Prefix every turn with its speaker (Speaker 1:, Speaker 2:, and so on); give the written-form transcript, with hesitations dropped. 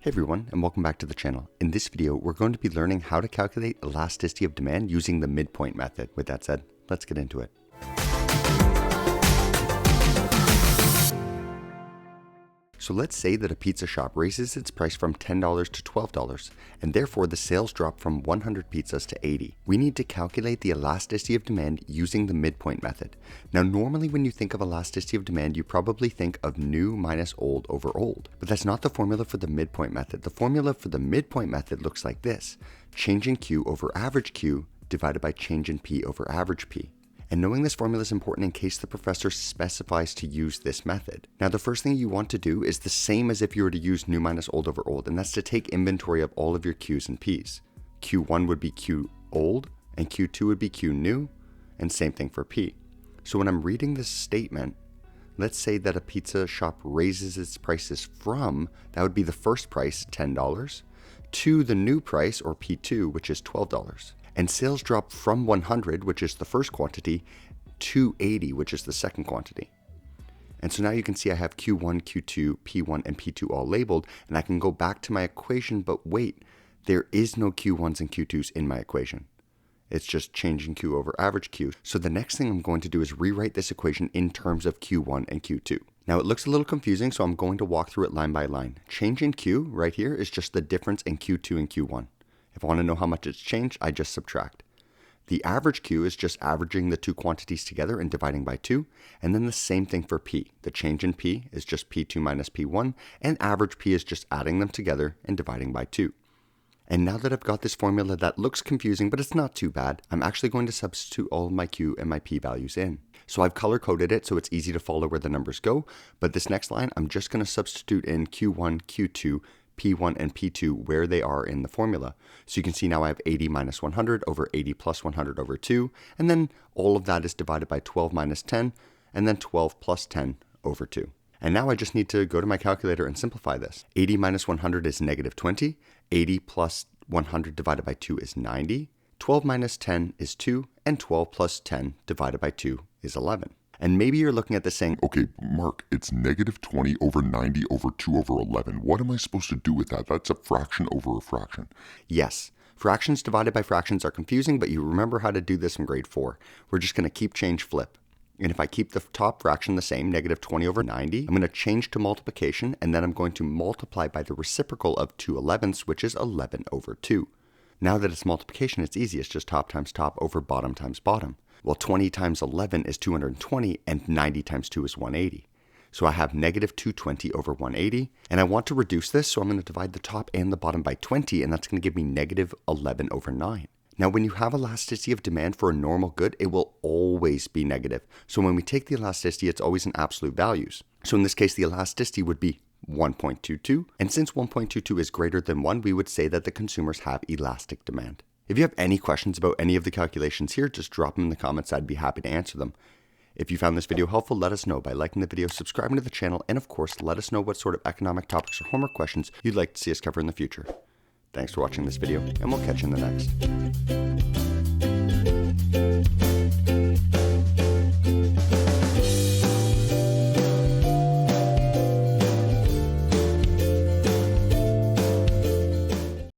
Speaker 1: Hey everyone, and welcome back to the channel. In this video, we're going to be learning how to calculate elasticity of demand using the midpoint method. With that said, let's get into it. So let's say that a pizza shop raises its price from $10 to $12, and therefore the sales drop from 100 pizzas to 80. We need to calculate the elasticity of demand using the midpoint method. Now, normally when you think of elasticity of demand, you probably think of new minus old over old, but that's not the formula for the midpoint method. The formula for the midpoint method looks like this: change in Q over average Q divided by change in P over average P. And knowing this formula is important in case the professor specifies to use this method. Now, the first thing you want to do is the same as if you were to use new minus old over old, and that's to take inventory of all of your Q's and P's. Q1 would be Q old, and Q2 would be Q new, and same thing for P. So when I'm reading this statement, let's say that a pizza shop raises its prices from, that would be the first price, $10, to the new price, or P2, which is $12. And sales drop from 100, which is the first quantity, to 80, which is the second quantity. And so now you can see I have Q1, Q2, P1, and P2 all labeled, and I can go back to my equation, but wait, there is no Q1s and Q2s in my equation. It's just changing Q over average Q. So the next thing I'm going to do is rewrite this equation in terms of Q1 and Q2. Now it looks a little confusing, so I'm going to walk through it line by line. Change in Q right here is just the difference in Q2 and Q1. If I want to know how much it's changed, I just subtract. The average Q is just averaging the two quantities together and dividing by 2. And then the same thing for P. The change in P is just P2 minus P1, and average P is just adding them together and dividing by 2. And now that I've got this formula that looks confusing, but it's not too bad, I'm actually going to substitute all of my Q and my P values in. So I've color coded it so it's easy to follow where the numbers go, but this next line, I'm just going to substitute in Q1, Q2, P1 and P2 where they are in the formula. So you can see now I have 80 minus 100 over 80 plus 100 over 2, and then all of that is divided by 12 minus 10, and then 12 plus 10 over 2. And now I just need to go to my calculator and simplify this. 80 minus 100 is negative 20, 80 plus 100 divided by 2 is 90, 12 minus 10 is 2, and 12 plus 10 divided by 2 is 11. And maybe you're looking at this saying,
Speaker 2: okay, Mark, it's negative 20 over 90 over 2 over 11. What am I supposed to do with that? That's a fraction over a fraction.
Speaker 1: Yes, fractions divided by fractions are confusing, but you remember how to do this in grade 4. We're just going to keep change flip. And if I keep the top fraction the same, negative 20 over 90, I'm going to change to multiplication, and then I'm going to multiply by the reciprocal of 2 11ths, which is 11 over 2. Now that it's multiplication, it's easy. It's just top times top over bottom times bottom. Well, 20 times 11 is 220, and 90 times 2 is 180. So I have negative 220 over 180, and I want to reduce this, so I'm going to divide the top and the bottom by 20, and that's going to give me negative 11 over 9. Now, when you have elasticity of demand for a normal good, it will always be negative. So when we take the elasticity, it's always in absolute values. So in this case, the elasticity would be 1.22, and since 1.22 is greater than 1, we would say that the consumers have elastic demand. If you have any questions about any of the calculations here, just drop them in the comments. I'd be happy to answer them. If you found this video helpful, let us know by liking the video, subscribing to the channel, and of course, let us know what sort of economic topics or homework questions you'd like to see us cover in the future. Thanks for watching this video, and we'll catch you in the next.